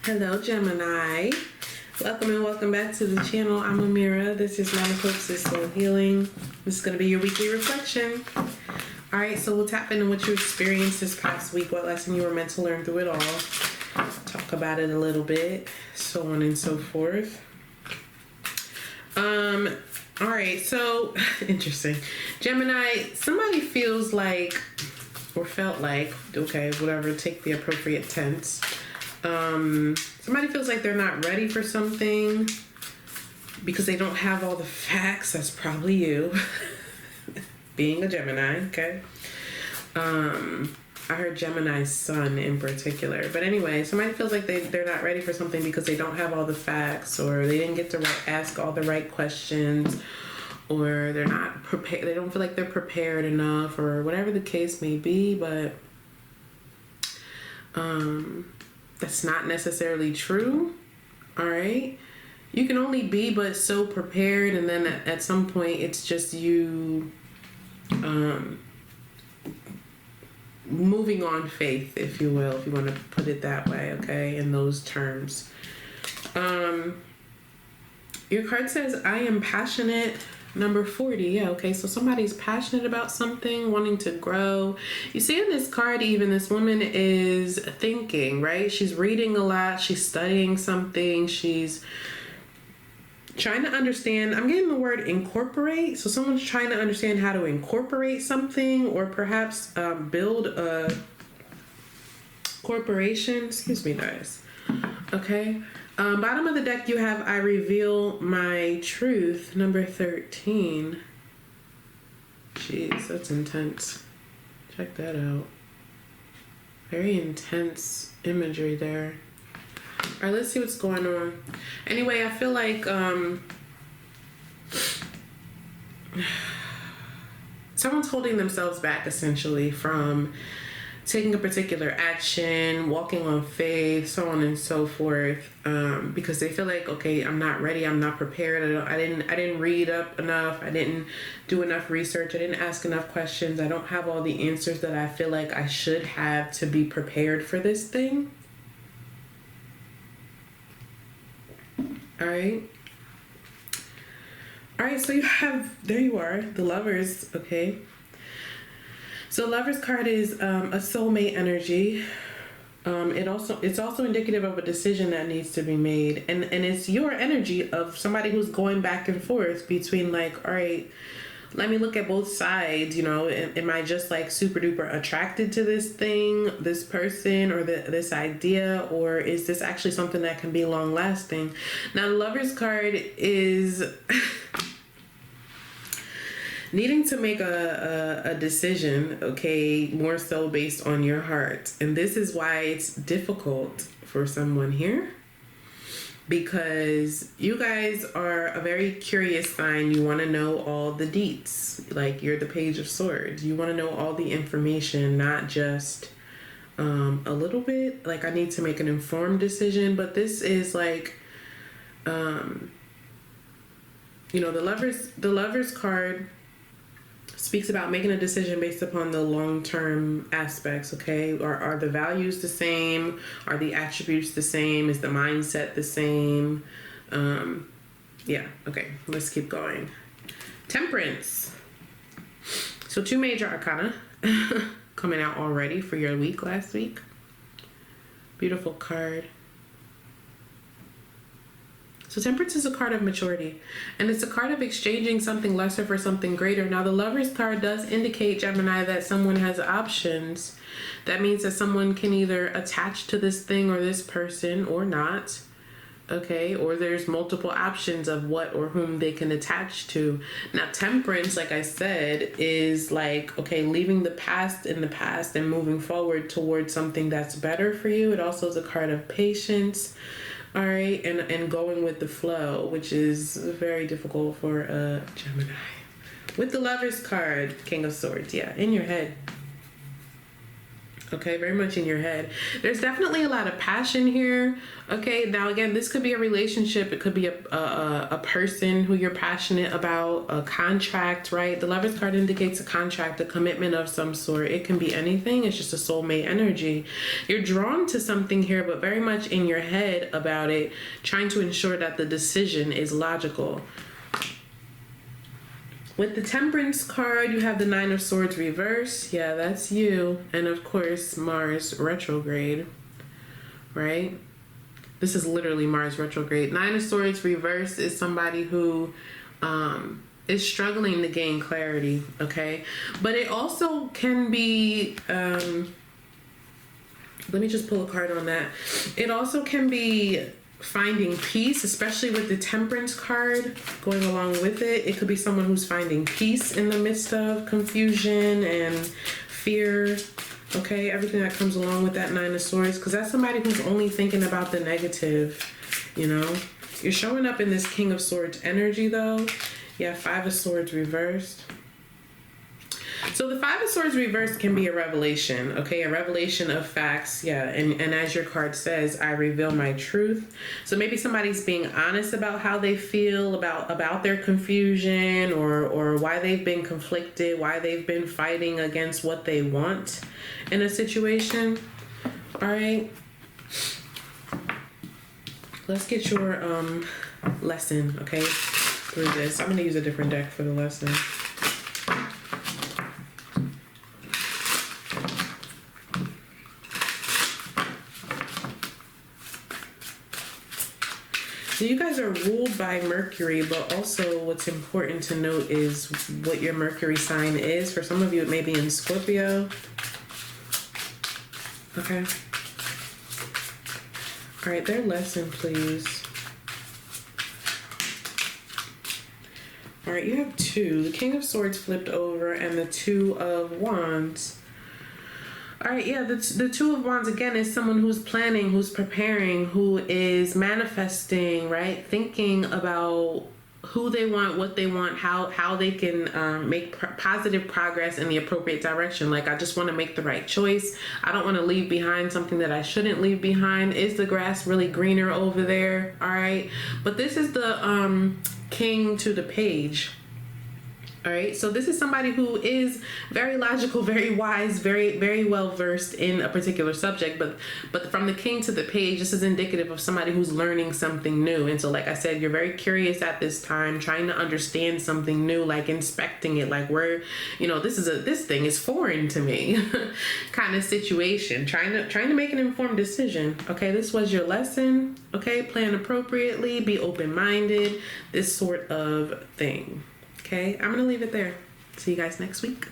Hello, Gemini. Welcome and welcome back to the channel. I'm Amira. This is Monachopsis Healing. This is going to be your weekly reflection. Alright, so we'll tap into what you experienced this past week, what lesson you were meant to learn through it all. Talk about it a little bit, so on and so forth. Alright, so interesting. Gemini, somebody feels like, or felt like, okay, whatever, take the appropriate tense. Somebody feels like they're not ready for something because they don't have all the facts. That's probably you. Being a Gemini, okay? I heard Gemini's sun in particular. But anyway, somebody feels like they're not ready for something because they don't have all the facts, or they didn't get to ask all the right questions, or they're not prepared. They don't feel like they're prepared enough, or whatever the case may be. But that's not necessarily true. All right, you can only be but so prepared, and then at some point it's just you moving on faith, if you will, if you want to put it that way, okay, in those terms. Your card says, I am passionate. Number 40, yeah, okay, so somebody's passionate about something, wanting to grow. You see in this card, even, this woman is thinking, right? She's reading a lot, she's studying something, she's trying to understand. I'm getting the word incorporate, so someone's trying to understand how to incorporate something, or perhaps build a corporation. Excuse me, guys. Okay. Bottom of the deck, you have I reveal my truth, number 13. Jeez, that's intense. Check that out. Very intense imagery there. All right, let's see what's going on. Anyway, I feel like someone's holding themselves back, essentially, from taking a particular action, walking on faith, so on and so forth, because they feel like, okay, I'm not ready, I'm not prepared, I didn't read up enough, I didn't do enough research, I didn't ask enough questions, I don't have all the answers that I feel like I should have to be prepared for this thing. All right, so you have, there you are, the Lovers, okay. So Lover's card is a soulmate energy. It's also indicative of a decision that needs to be made, and it's your energy of somebody who's going back and forth between, like, all right, let me look at both sides. You know, am I just like super duper attracted to this thing, this person, or this idea, or is this actually something that can be long lasting? Now, the Lover's card is needing to make a decision, okay, more so based on your heart. And this is why it's difficult for someone here, because you guys are a very curious sign. You want to know all the deets. Like, you're the Page of Swords. You want to know all the information, not just a little bit. Like, I need to make an informed decision. But this is like, you know, the Lover's card speaks about making a decision based upon the long-term aspects, okay? Are the values the same? Are the attributes the same? Is the mindset the same? Yeah, okay, let's keep going. Temperance. So 2 major arcana coming out already for your week last week. Beautiful card. So Temperance is a card of maturity, and it's a card of exchanging something lesser for something greater. Now, the Lover's card does indicate, Gemini, that someone has options. That means that someone can either attach to this thing or this person or not, okay? Or there's multiple options of what or whom they can attach to. Now, Temperance, like I said, is like, okay, leaving the past in the past and moving forward towards something that's better for you. It also is a card of patience. All right, and going with the flow, which is very difficult for a Gemini. With the Lover's card, King of Swords, yeah, in your head. Okay, very much in your head. There's definitely a lot of passion here. Okay, now again, this could be a relationship. It could be a person who you're passionate about, a contract, right? The Lover's card indicates a contract, a commitment of some sort. It can be anything. It's just a soulmate energy. You're drawn to something here, but very much in your head about it, trying to ensure that the decision is logical. With the Temperance card, you have the Nine of Swords reverse. Yeah, that's you. And of course, Mars retrograde, right? This is literally Mars retrograde. Nine of Swords reverse is somebody who is struggling to gain clarity, okay? But it also can be, let me just pull a card on that. It also can be finding peace, especially with the Temperance card going along with it. It could be someone who's finding peace in the midst of confusion and fear. Okay, everything that comes along with that Nine of Swords, because that's somebody who's only thinking about the negative, you know. You're showing up in this King of Swords energy though. Yeah, Five of Swords reversed. So the Five of Swords reversed can be a revelation, okay? A revelation of facts, yeah. And as your card says, I reveal my truth. So maybe somebody's being honest about how they feel, about their confusion, or why they've been conflicted, why they've been fighting against what they want in a situation. All right. Let's get your lesson, okay, through this. I'm going to use a different deck for the lesson. So you guys are ruled by Mercury, but also what's important to note is what your Mercury sign is. For some of you, it may be in Scorpio. Okay. All right, their lesson, please. All right, you have two. The King of Swords flipped over and the Two of Wands. All right, yeah, the Two of Wands, again, is someone who's planning, who's preparing, who is manifesting, right? Thinking about who they want, what they want, how they can make positive progress in the appropriate direction. Like, I just want to make the right choice. I don't want to leave behind something that I shouldn't leave behind. Is the grass really greener over there? All right. But this is the King to the Page. All right, so this is somebody who is very logical, very wise, very, very well versed in a particular subject. But from the King to the Page, this is indicative of somebody who's learning something new. And so, like I said, you're very curious at this time, trying to understand something new, like inspecting it, like where, you know, this thing is foreign to me, kind of situation. Trying to make an informed decision. Okay, this was your lesson. Okay, plan appropriately, be open-minded, this sort of thing. Okay, I'm going to leave it there. See you guys next week.